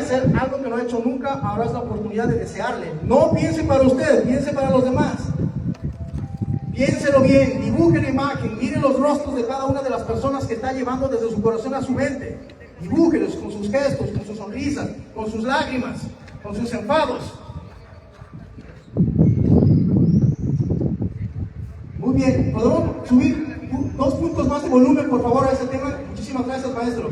hacer algo que no ha hecho nunca, ahora es la oportunidad de desearle. No piense para usted, piense para los demás. Piénselo bien, dibujen la imagen, miren los rostros de cada una de las personas que está llevando desde su corazón a su mente. Dibújenlos con sus gestos, con sus sonrisas, con sus lágrimas, con sus enfados. Muy bien, ¿podemos subir 2 puntos más de volumen, por favor, a ese tema? Muchísimas gracias, maestro.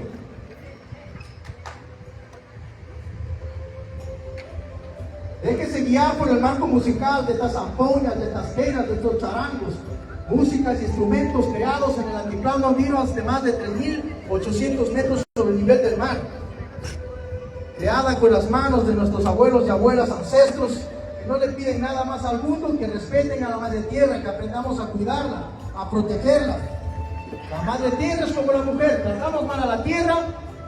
Déjese guiar por el marco musical de estas zampoñas, de estas quenas, de estos charangos, músicas y instrumentos creados en el altiplano andino hasta más de 3.800 metros sobre el nivel del mar. Creada con las manos de nuestros abuelos y abuelas ancestros, que no le piden nada más al mundo que respeten a la madre tierra, que aprendamos a cuidarla, a protegerla. La madre tierra es como la mujer, tratamos mal a la tierra,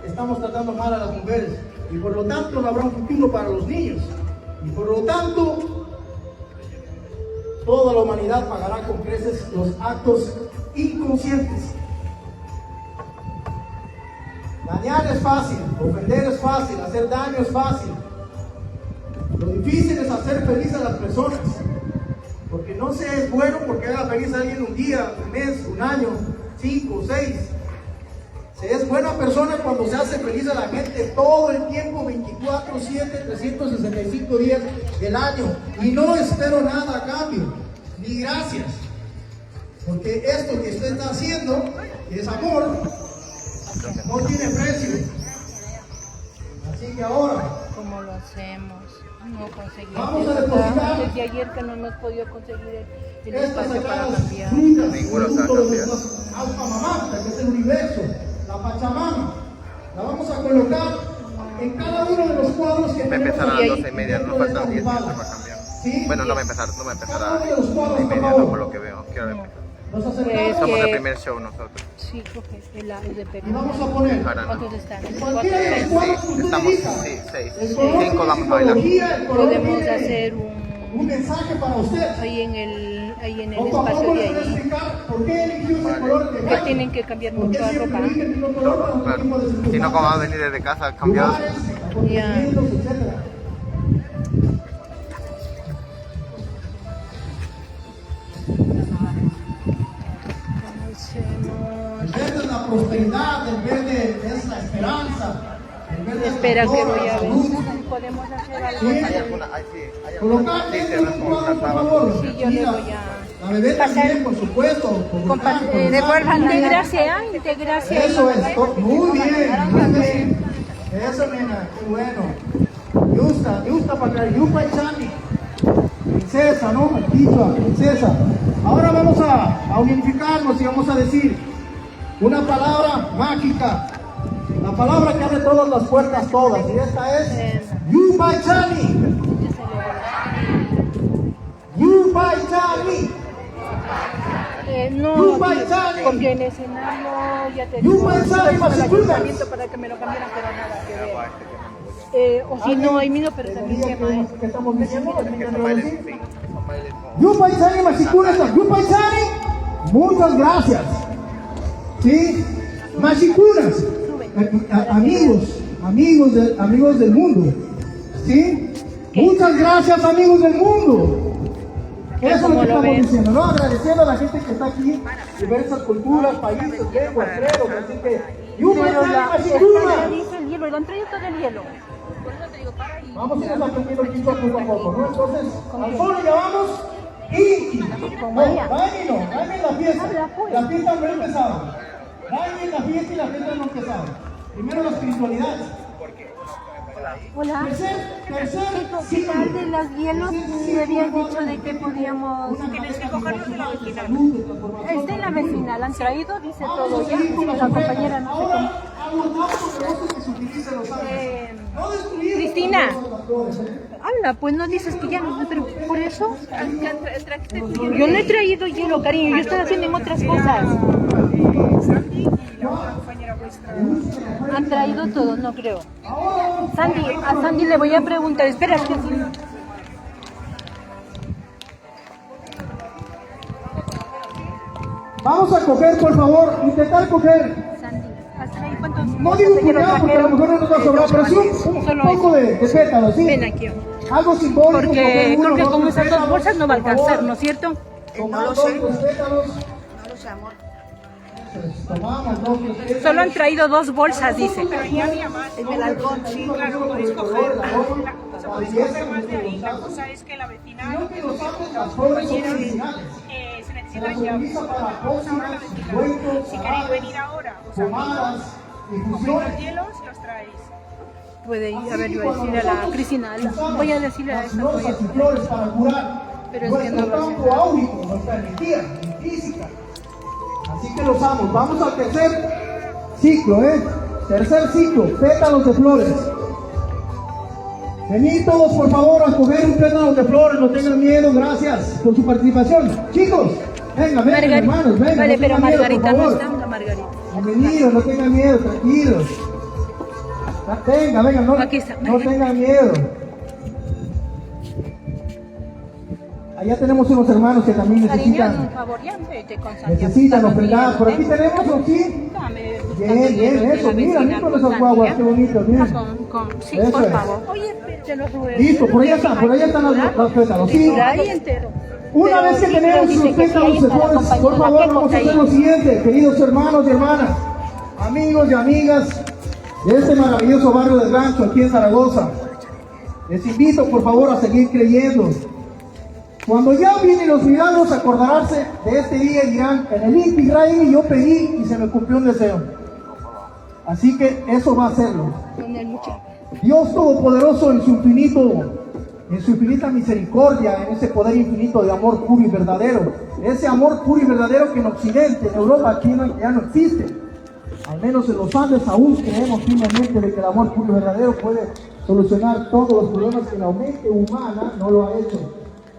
estamos tratando mal a las mujeres, y por lo tanto no habrá un futuro para los niños. Y por lo tanto, toda la humanidad pagará con creces los actos inconscientes. Dañar es fácil, ofender es fácil, hacer daño es fácil. Lo difícil es hacer feliz a las personas. Porque no se es bueno porque haga feliz a alguien un día, un mes, un año, 5, 6. Se es buena persona cuando se hace feliz a la gente todo el tiempo, 24/7, 365 días del año. Y no espero nada a cambio, ni gracias. Porque esto que usted está haciendo, que es amor, no tiene precio. Así que ahora, ¿cómo lo hacemos? No conseguimos. Vamos a depositar desde ayer que no hemos podido conseguir el estas espacio para sagradas cambiar. frutas, Ninguno producto está de cambiando. nuestra alma mamá, que es el universo, la Pachamama. La vamos a colocar en cada uno de los cuadros que Va a tenemos empezar a las aquí 12:30, no faltan 10 minutos para cambiar. ¿Sí? Bueno, no va a empezar a las Cada uno de los cuadros, 12:30, por no favor. por lo que veo. Quiero empezar. Nos Pues acercamos Somos el que- primer show nosotros. Sí, coge el de Perú. y vamos a poner Ahora no. ¿Cuántos están? cualquiera de los cuadros que usted Estamos, elija. sí, 6. El color 5 tiene vamos a bailar. simbología, el color Podemos tiene hacer un mensaje para usted. ahí en el Poco a espacio poco de les voy a ahí. explicar por qué eligió ese color de Que blanco. tienen que cambiar ¿Por qué mucho la siempre ropa? elige el mismo color para otro tipo de Claro. Si no, circunstancias? ¿cómo va a venir desde casa cambiados? Lugares, acontecimientos, etcétera. El verde es la prosperidad, el verde es la esperanza, el verde Espera es la que flor, voy la a ver. salud. Podemos hacer algo. Sí. Hay alguna, hay alguna. Colocar Sí, este se en ve un como cuadro, por trataba. favor. Sí, yo le Mira, voy a la bebé también, por supuesto. colocar. Integración. Eso es, muy bien, muy bien. Eso, nena, qué bueno. Yusta para acá, Yupa y Chani. Princesa, ¿no? Quichua, princesa. Ahora vamos a unificarnos y vamos a decir una palabra mágica. La palabra que abre todas las puertas, todas. Y esta es Yupa y Chani. Yupa y Chani. No, Yupa y Chani. porque en escenario ya te Yupa y estuve Chani, con el Massachusetts. ayuntamiento para que me lo cambiaran, pero nada que ver. O si no, hay mismo, pero también ¿Qué quema. que estamos diciendo? Que son bailes, sí, son bailes con- Yupa y Chani, Mashikunas, Yupa y Chani, muchas gracias. ¿Sí? Mashikunas, amigos del mundo. ¿Sí? Muchas gracias, amigos del mundo. Eso es lo ¿Cómo que lo estamos ves? diciendo, ¿no? Agradeciendo a la gente que está aquí, diversas culturas, países, lenguas, credos, así que Yupa y Pero Chani, la Mashikunas. dice el hielo, lo han traído todo el hielo. Vamos a ir aprendiendo aquí poco a poco, ¿no? Entonces, al fondo ya vamos y... Con No, María. Daime la fiesta. Habla, pues. La fiesta no ha empezado. Daime la fiesta y la fiesta no ha empezado. Primero la espiritualidad. Hola. Tercer ¿Qué tal de las hielos? Me habían dicho de que podíamos... Tienes que cogerlos de la vecina. Está en la vecina, la han traído, dice todo ya. La compañera no sé cómo. Ahora, algo negocio que se utiliza en los árboles. No destruir Cristina. las flores, ¿eh? Habla, pues no dices que ya no, pero por eso. Yo no he traído hielo, cariño, yo estoy haciendo en otras cosas. Han traído todo, no creo. Sandy, a Sandy le voy a preguntar, espera, que sí. Vamos a coger, por favor, intentar coger. Sandy, ¿has traído cuántos No digo un puñado porque a lo mejor no nos va a sobrar, pero sí un poco de pétalos, ¿sí? Ven aquí. Algo simbólico. Porque creo que dos, con tres esas dos pétalos, bolsas no va a por alcanzar, favor. ¿no es cierto? Tomar dos, tres pétalos. No lo sé, amor. Tomamos dos, tres pétalos. Solo han traído 2 bolsas, dice. El melalcón, sí. Claro, podéis coger más de ahí. La cosa es que la vecina, Sino que los hombres, las flores son originales. se Se las necesitan llaves. utiliza para Ahora la pócimas, vecina, cuentos, si queréis venir ahora, os pomadas, cogéis infusiones. los hielos, los traéis. Puede ir, a ver, yo voy a decirle a la Cristina, voy a decirle a Las esta, voy a rosas y flores para curar Pero es que nuestro no lo sé. campo áurico, nuestra energía física. Así que los amo. Vamos al tercer ciclo, Tercer ciclo, pétalos de flores. Venid todos, por favor, a coger un pétalo de flores, no tengan miedo, gracias por su participación. Chicos, vengan, hermanos, vengan. Vale, no pero tengan miedo, Margarita por no favor. está, la Margarita. Bienvenidos, no tengan miedo, tranquilos. Venga, no, Aquí está. no tengan miedo. Allá tenemos unos hermanos que también Cariño, un necesitan, favor, ya vete con Santiago. necesitan Dame ofrendar. dinero, Por aquí ¿eh? tenemos, ¿sí? Dame, Bien, eso, mira con esas guaguas, qué bonitos, bien. Sí, Eso por es. favor. Oye, te lo ruego. Listo, por allá están las pétalos, ¿sí? Ahí entero. Una Pero vez que sí, tenemos dice los que sí, ahí pétalos de está la flores, por compañera, favor, ¿qué vamos a cosa hacer ahí? lo siguiente, queridos hermanos y hermanas, amigos y amigas de este maravilloso barrio del Rancho, aquí en Zaragoza. Les invito, por favor, a seguir creyendo. Cuando ya vienen los milagros, acordarse de este día y dirán, en el Inti Raymi yo pedí y se me cumplió un deseo. Así que eso va a hacerlo. Dios Todopoderoso en su infinita misericordia, en ese poder infinito de amor puro y verdadero, ese amor puro y verdadero que en Occidente, en Europa, aquí ya no existe. Al menos en los Andes aún creemos firmemente de que el amor puro y verdadero puede solucionar todos los problemas que la mente humana no lo ha hecho.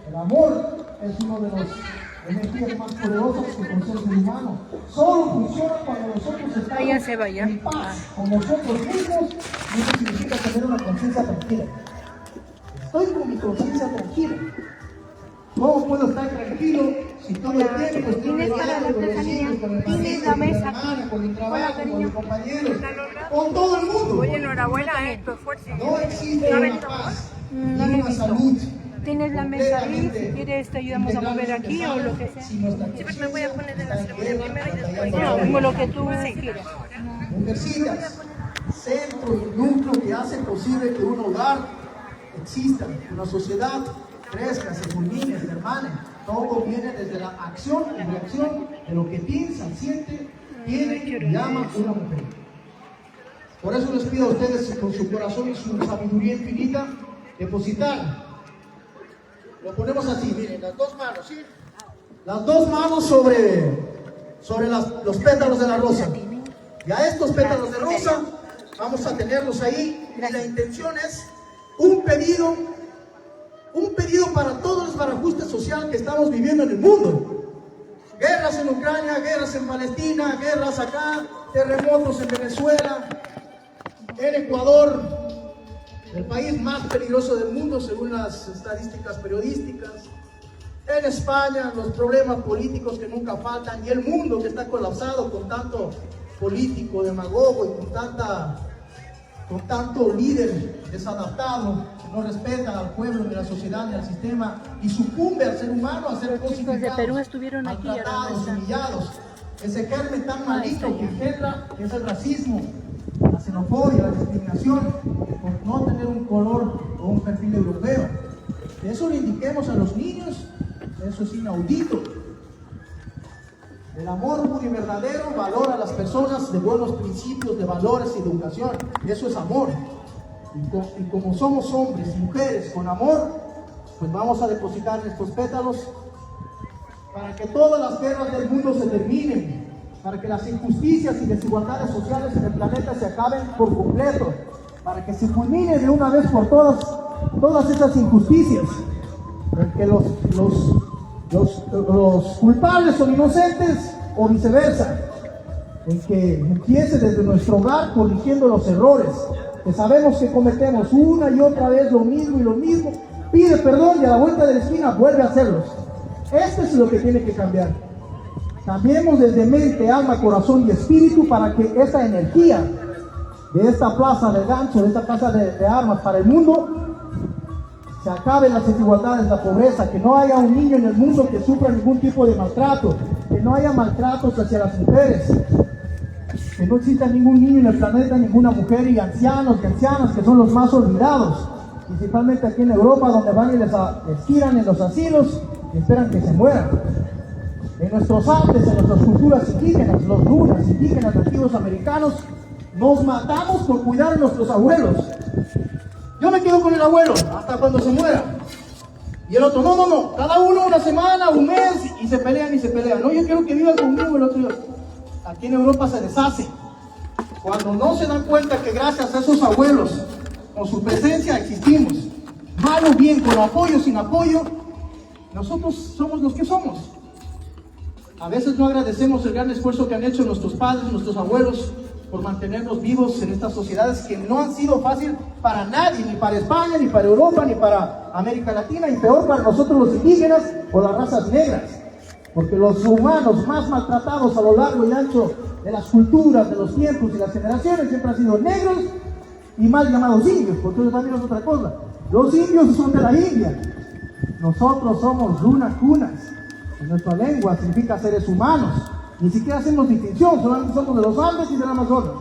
El amor es uno de las energías más poderosas que posee el ser humano. Solo funciona cuando nosotros estamos Váyanse, vayan. en paz con nosotros mismos, y eso significa tener una conciencia tranquila. Estoy con mi conciencia tranquila. ¿Cómo puedo estar tranquilo si todo el tiempo estoy Tienes para la con los artesanía, hijos, con el tienes marido, la con mi mesa hermana, aquí. con mi trabajo, Hola, con cariño. mis compañeros, con todo el mundo? Oye, enhorabuena, tu esfuerzo. No existe una paz No ni lo he una visto. salud. Tienes la mesa ahí, si quieres te ayudamos a mover aquí o lo que sea. Sí, pues me voy a poner en la ceremonia primero y después. No, como lo que tú quieras. Mujercitas, centro y núcleo que hacen posible que un hogar exista, que una sociedad crezca, se fulmine, se hermane. Todo viene desde la acción y reacción de lo que piensa, siente, tiene y ama una mujer. Por eso les pido a ustedes con su corazón y su sabiduría infinita depositar. Lo ponemos así, miren, las dos manos, ¿sí? Las dos manos sobre los pétalos de la rosa. Y a estos pétalos de rosa vamos a tenerlos ahí. Y la intención es un pedido para todo el desbarajuste social que estamos viviendo en el mundo. Guerras en Ucrania, guerras en Palestina, guerras acá, terremotos en Venezuela, en Ecuador, el país más peligroso del mundo según las estadísticas periodísticas. En España, los problemas políticos que nunca faltan y el mundo que está colapsado con tanto político, demagogo y con tanto líder desadaptado que no respeta al pueblo, ni a la sociedad, ni al sistema y sucumbe al ser humano a ser Los chicos de Perú estuvieron aquí y ahora no maltratados, están. humillados. Ese germen tan maligno que engendra es el racismo, la xenofobia, la discriminación por no tener un color o un perfil europeo. De eso le indiquemos a los niños, eso es inaudito. El amor puro y verdadero valora a las personas de buenos principios, de valores y de educación. Eso es amor. Y como somos hombres y mujeres con amor, pues vamos a depositar estos pétalos para que todas las guerras del mundo se terminen, para que las injusticias y desigualdades sociales en el planeta se acaben por completo, para que se culmine de una vez por todas esas injusticias, porque los culpables son inocentes o viceversa, en que empiece desde nuestro hogar corrigiendo los errores que sabemos que cometemos una y otra vez lo mismo y lo mismo, pide perdón y a la vuelta de la esquina vuelve a hacerlos. Esto es lo que tiene que cambiar. Cambiemos desde mente, alma, corazón y espíritu para que esa energía de esta plaza del gancho, de esta plaza de armas para el mundo, se acaben las desigualdades, la pobreza, que no haya un niño en el mundo que sufra ningún tipo de maltrato, que no haya maltratos hacia las mujeres, que no exista ningún niño en el planeta, ninguna mujer y ancianos y ancianas que son los más olvidados, principalmente aquí en Europa, donde van y les tiran en los asilos y esperan que se mueran. En nuestros Andes, en nuestras culturas indígenas, los lunas, indígenas, nativos americanos, nos matamos por cuidar a nuestros abuelos. Yo me quedo con el abuelo hasta cuando se muera. Y el otro, no, cada uno una semana, un mes, y se pelean y se pelean. No, yo quiero que vivan conmigo. El otro, aquí en Europa se deshace. Cuando no se dan cuenta que gracias a esos abuelos, con su presencia existimos, mal o bien, con apoyo, sin apoyo, nosotros somos los que somos. A veces no agradecemos el gran esfuerzo que han hecho nuestros padres, nuestros abuelos, por mantenernos vivos en estas sociedades que no han sido fácil para nadie, ni para España, ni para Europa, ni para América Latina, y peor para nosotros los indígenas o las razas negras, porque los humanos más maltratados a lo largo y ancho de las culturas, de los tiempos y las generaciones siempre han sido negros y mal llamados indios, porque eso también es otra cosa. Los indios son de la India, nosotros somos lunas cunas, y nuestra lengua significa seres humanos. Ni siquiera hacemos distinción, solamente somos de los Andes y del Amazonas.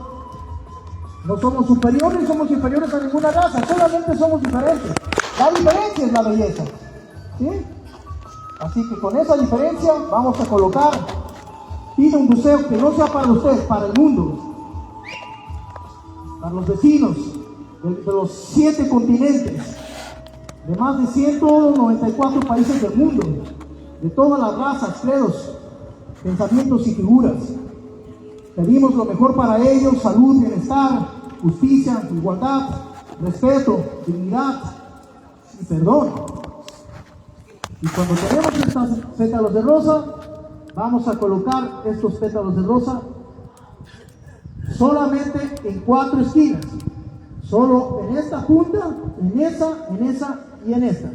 No somos superiores, ni somos inferiores a ninguna raza, solamente somos diferentes. La diferencia es la belleza, ¿sí? Así que con esa diferencia vamos a colocar, pide un museo que no sea para ustedes, para el mundo, para los vecinos de los 7 continentes, de más de 194 países del mundo, de todas las razas, credos, pensamientos y figuras. Pedimos lo mejor para ellos: salud, bienestar, justicia, igualdad, respeto, dignidad y perdón. Y cuando tenemos estos pétalos de rosa, vamos a colocar estos pétalos de rosa solamente en 4 esquinas, solo en esta punta, en esa y en esta.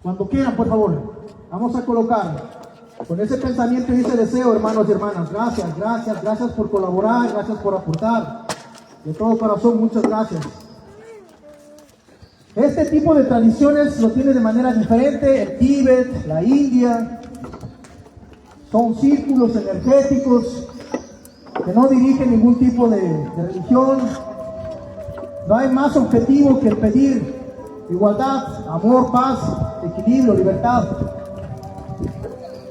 Cuando quieran, por favor, vamos a colocar con ese pensamiento y ese deseo, hermanos y hermanas. Gracias por colaborar, gracias por aportar. De todo corazón, muchas gracias. Este tipo de tradiciones lo tiene de manera diferente el Tíbet, la India. Son círculos energéticos que no dirigen ningún tipo de religión. No hay más objetivo que el pedir igualdad, amor, paz, equilibrio, libertad,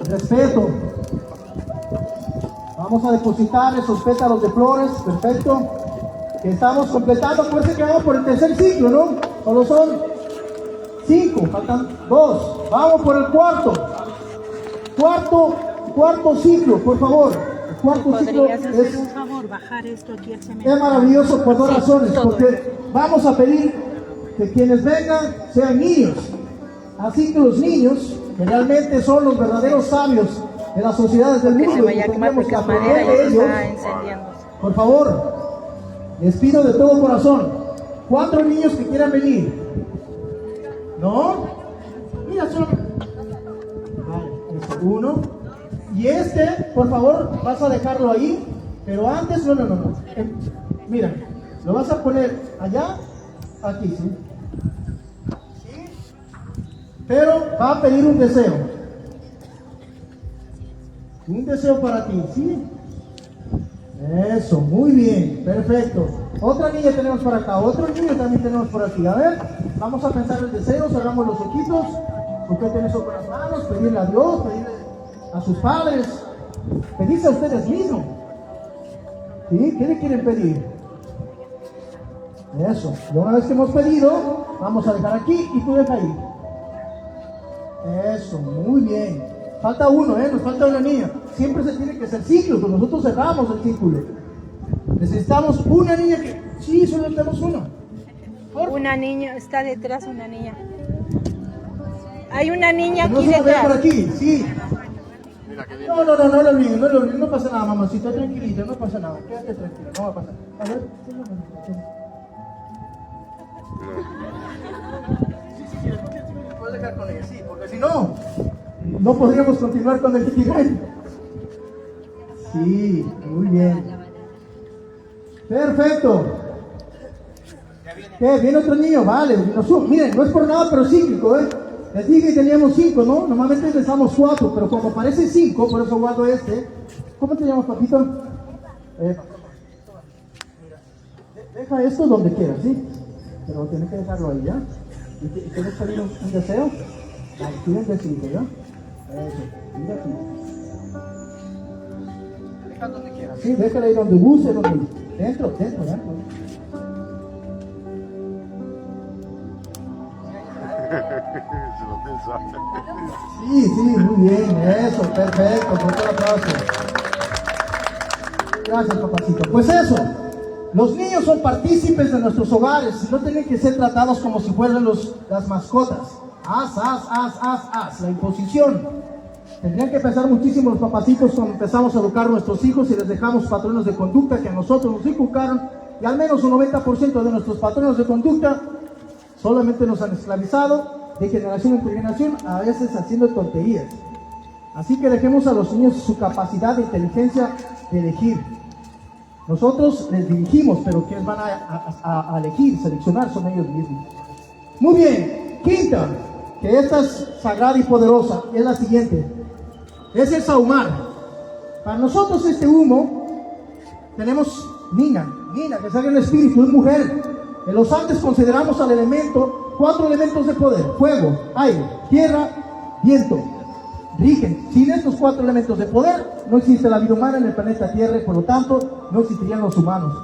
respeto. Vamos a depositar esos pétalos de flores, perfecto, que estamos completando. Acuérdense que vamos por el tercer ciclo, ¿no? Solo son 5, faltan 2. Vamos por el cuarto ciclo, por favor. El cuarto ciclo es, un favor, bajar esto aquí al cementerio. es maravilloso por 2 razones, porque vamos a pedir que quienes vengan sean niños, así que los niños, que realmente son los verdaderos sabios de las sociedades del mundo, Que se vaya a quemar porque es madera y ya está encendiéndose. por favor, les pido de todo corazón, 4 niños que quieran venir. ¿No? Mira, solo... Vale, 1. Y por favor, vas a dejarlo ahí, pero antes, no. Mira, lo vas a poner allá, aquí, ¿sí? Pero va a pedir un deseo. Un deseo para ti, ¿sí? Eso, muy bien, perfecto. Otra niña tenemos por acá, otro niño también tenemos por aquí. A ver, vamos a pensar el deseo, cerramos los ojitos, sujeten eso con las manos, pedirle a Dios, pedirle a sus padres, pedirse a ustedes mismos. ¿Sí? ¿Qué le quieren pedir? Eso, y una vez que hemos pedido, vamos a dejar aquí y tú deja ahí. Eso, muy bien. Falta uno, nos falta una niña. Siempre se tiene que hacer ciclos, pues nosotros cerramos el círculo. Necesitamos una niña que... Sí, solo tenemos una. Una niña, está detrás una niña. Hay una niña No aquí se la ve por detrás. aquí, sí. No lo olviden, no pasa nada, mamacita, tranquilita, no pasa nada. Quédate tranquila, no va a pasar. A ver, sí, puedes dejar con ella, sí, porque si no, no podríamos continuar con el Ikigai. Sí, muy bien. Perfecto. ¿Qué? ¿Viene otro niño? Vale. Miren, no es por nada, pero cíclico, ¿eh? Les dije que teníamos 5, ¿no? Normalmente empezamos 4, pero como parece 5, por eso guardo este. ¿Cómo te llamas, papito? Deja esto donde quieras, ¿sí? Pero tienes que dejarlo ahí, ¿ya? ¿Y tienes que salir un deseo? Ahí, pide un deseo, ¿ya? Eso, mira aquí. Deja donde quieras, ¿sí? Déjala ahí donde guste, donde... Dentro, ¿ya? Sí, muy bien, eso, perfecto, por todo aplauso. Gracias, papacito. Pues eso, los niños son partícipes de nuestros hogares y no tienen que ser tratados como si fueran las mascotas. La imposición. Tendrían que pensar muchísimo los papacitos cuando empezamos a educar a nuestros hijos y les dejamos patrones de conducta que a nosotros nos inculcaron, y al menos un 90% de nuestros patrones de conducta solamente nos han esclavizado de generación en generación, a veces haciendo tonterías. Así que dejemos a los niños su capacidad de inteligencia de elegir. Nosotros les dirigimos, pero quienes van a elegir, seleccionar, son ellos mismos. Muy bien, quinta, que esta es sagrada y poderosa, es la siguiente. Es el sahumar. Para nosotros este humo, tenemos Nina, que salga el espíritu, es mujer. En los Andes consideramos al elemento, 4 elementos de poder: fuego, aire, tierra, viento. Rigen. Sin estos 4 elementos de poder, no existe la vida humana en el planeta Tierra y por lo tanto, no existirían los humanos.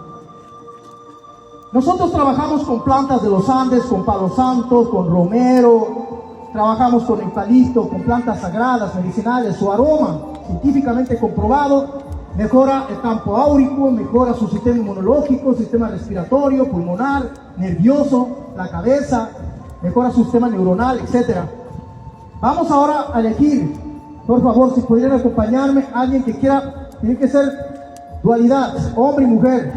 Nosotros trabajamos con plantas de los Andes, con palo santo, con romero, trabajamos con eucalipto, con plantas sagradas, medicinales. Su aroma, científicamente comprobado, mejora el campo áurico, mejora su sistema inmunológico, sistema respiratorio, pulmonar, nervioso, la cabeza, mejora su sistema neuronal, etc. Vamos ahora a elegir, por favor, si pudieran acompañarme, alguien que quiera, tiene que ser dualidad, hombre y mujer,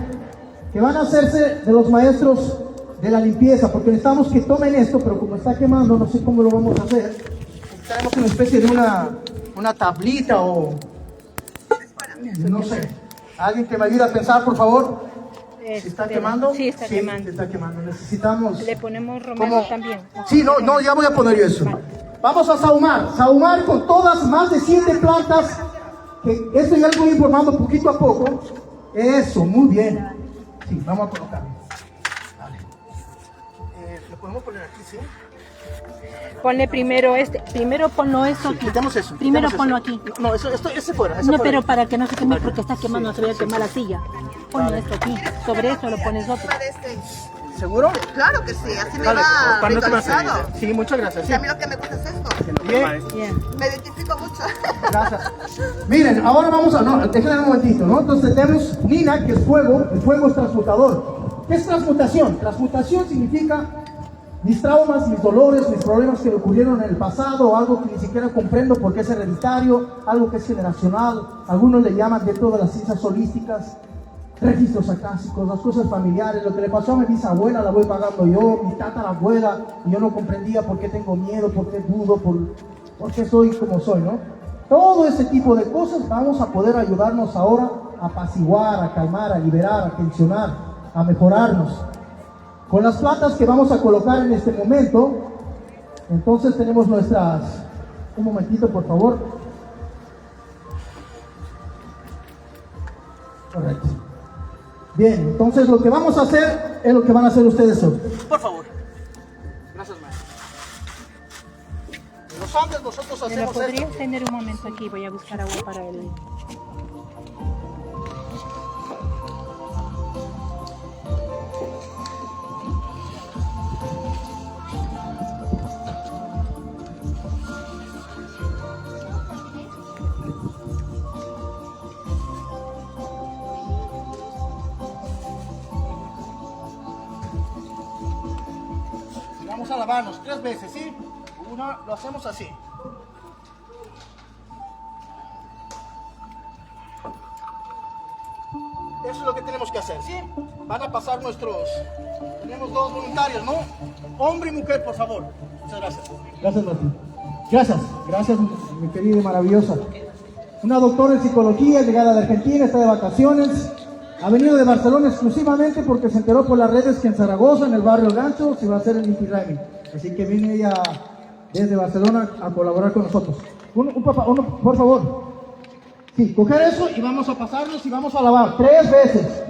que van a hacerse de los maestros de la limpieza, porque necesitamos que tomen esto, pero como está quemando, no sé cómo lo vamos a hacer. Necesitamos una especie de una tablita o... no sé. ¿Alguien que me ayude a pensar, por favor? ¿Se está quemando? Sí, está quemando. Se está quemando. Necesitamos... Le ponemos romero también. Sí, no, ya voy a poner yo eso. Vale. Vamos a sahumar con todas más de 7 plantas, que esto ya lo voy informando poquito a poco. Eso, muy bien. Sí, vamos a colocarlo. Vale. ¿Lo podemos poner aquí, sí? Ponle primero primero ponlo eso aquí. Quitamos eso. Primero quitamos ponlo eso. aquí. No, ese fuera. No, pero para que no se queme porque está quemando, se vaya a quemar la silla. Ponle esto aquí. Sobre eso lo pones otro. ¿Seguro? Claro que sí, así me Dale, va para no te vas a ritualizado. ir. Sí, muchas gracias. Y Sí. a mí lo que me gusta es esto. Bien. Bien. Me identifico mucho. Gracias. Miren, ahora vamos a... No, déjenme un momentito, ¿no? Entonces tenemos Nina, que es fuego. El fuego es transmutador. ¿Qué es transmutación? Transmutación significa mis traumas, mis dolores, mis problemas que me ocurrieron en el pasado, algo que ni siquiera comprendo porque es hereditario, algo que es generacional. Algunos le llaman dentro de las ciencias holísticas registros acásicos, las cosas familiares. Lo que le pasó a mi bisabuela la voy pagando yo, mi tatarabuela, y yo no comprendía por qué tengo miedo, por qué dudo, por qué soy como soy, ¿no? Todo ese tipo de cosas vamos a poder ayudarnos ahora a apaciguar, a calmar, a liberar, a tensionar, a mejorarnos. Con las plantas que vamos a colocar en este momento, entonces tenemos nuestras... Un momentito, por favor. Correcto. Bien, entonces lo que vamos a hacer es lo que van a hacer ustedes hoy. Por favor. Gracias, maestro. En los Andes nosotros ¿Me lo hacemos podrías esto. tener un momento aquí? Voy a buscar agua para él. Vamos a lavarnos 3 veces, ¿sí? Una, lo hacemos así. Eso es lo que tenemos que hacer, ¿sí? Van a pasar nuestros... Tenemos 2 voluntarios, ¿no? Hombre y mujer, por favor. Muchas gracias. Gracias, Martín. Gracias, gracias mi querida y maravillosa. Una doctora en psicología, llegada de Argentina, está de vacaciones. Ha venido de Barcelona exclusivamente porque se enteró por las redes que en Zaragoza, en el barrio Gancho, se va a hacer el Inti Raymi. Así que viene ella desde Barcelona a colaborar con nosotros. Uno, por favor. Sí, coger eso y vamos a pasarnos y vamos a lavar 3 veces.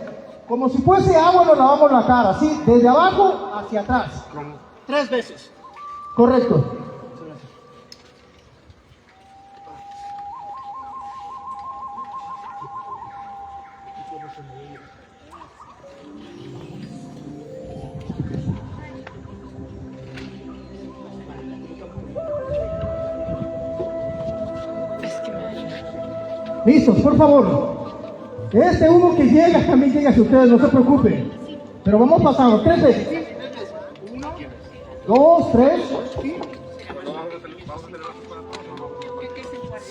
Como si fuese agua nos lavamos la cara, ¿sí? Desde abajo hacia atrás. 3 veces. Correcto. Listos, por favor. Este humo que llega también llega hacia ustedes, no se preocupen. Pero vamos pasando 3 veces. 1, 2, 3.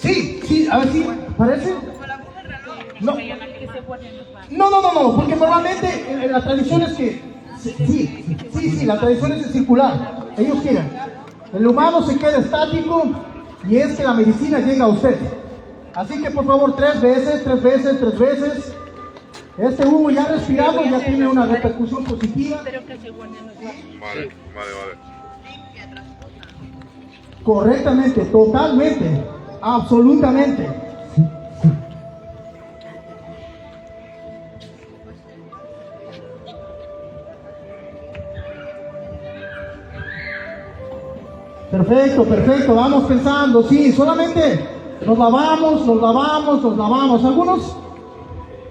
Sí, a ver si parece. No, porque normalmente la tradición es que sí, la tradición es circular. Ellos quieren. El humano se queda estático y es que la medicina llega a usted. Así que por favor 3 veces. Este humo ya respirado ya tiene una repercusión positiva. Vale. Correctamente, totalmente, absolutamente. Perfecto, vamos pensando, sí, solamente nos lavamos. Algunos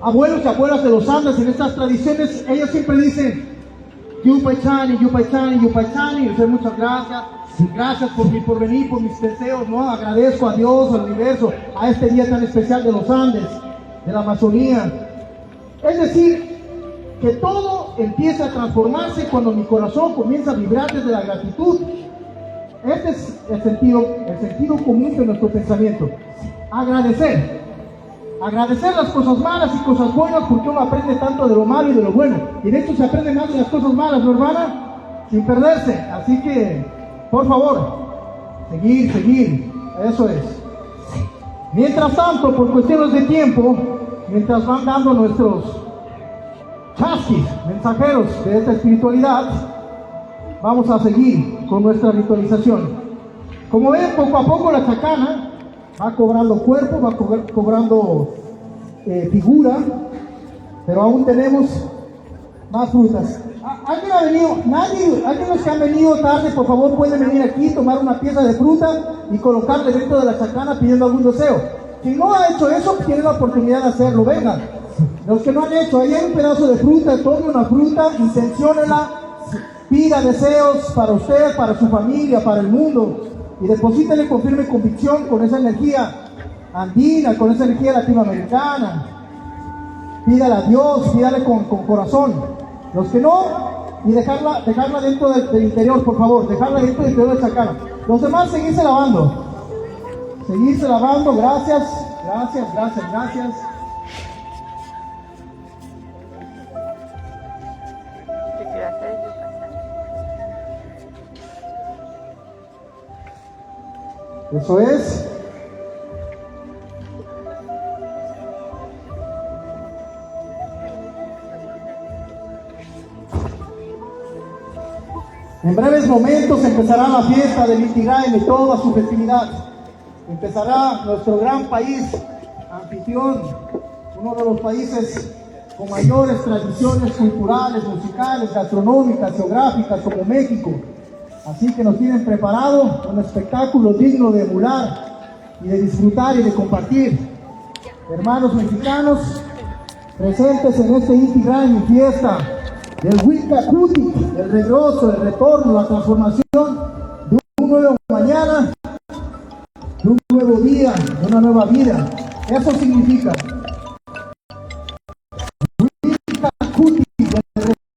abuelos y abuelas de los Andes en estas tradiciones, ellos siempre dicen Yupaychani, muchas gracias por venir, por mis deseos, ¿no? Agradezco a Dios, al universo, a este día tan especial de los Andes, de la Amazonía. Es decir, que todo empieza a transformarse cuando mi corazón comienza a vibrar desde la gratitud. Este es el sentido común de nuestro pensamiento. Agradecer las cosas malas y cosas buenas, porque uno aprende tanto de lo malo y de lo bueno. Y de hecho se aprende más de las cosas malas, ¿no, hermana? Sin perderse. Así que, por favor, seguir. Eso es. Mientras tanto, por cuestiones de tiempo, mientras van dando nuestros chasquis, mensajeros de esta espiritualidad, vamos a seguir con nuestra ritualización. Como ven, poco a poco la chacana va cobrando cuerpo, va cobrando figura, pero aún tenemos más frutas. ¿Alguien ha venido? ¿Nadie? ¿Alguien de los que han venido tarde, por favor, puede venir aquí, tomar una pieza de fruta y colocarle dentro de la chacana pidiendo algún deseo? Quien no ha hecho eso, tiene la oportunidad de hacerlo. Vengan. Los que no han hecho, ahí hay un pedazo de fruta, tome una fruta, intenciónela, pida deseos para usted, para su familia, para el mundo, y deposítele con firme convicción, con esa energía andina, con esa energía latinoamericana. Pídale a Dios, pídale con corazón. Los que no, y dejarla dentro del interior, por favor, dejarla dentro del interior de esa cara. Los demás, seguirse lavando, gracias. Eso es. En breves momentos empezará la fiesta del Inti Raymi y toda su festividad. Empezará nuestro gran país anfitrión, uno de los países con mayores tradiciones culturales, musicales, gastronómicas, geográficas como México. Así que nos tienen preparado un espectáculo digno de emular y de disfrutar y de compartir. Hermanos mexicanos, presentes en este Inti Raymi, fiesta del Huitlacuti, el regreso, el retorno, la transformación de un nuevo mañana, de un nuevo día, de una nueva vida. Eso significa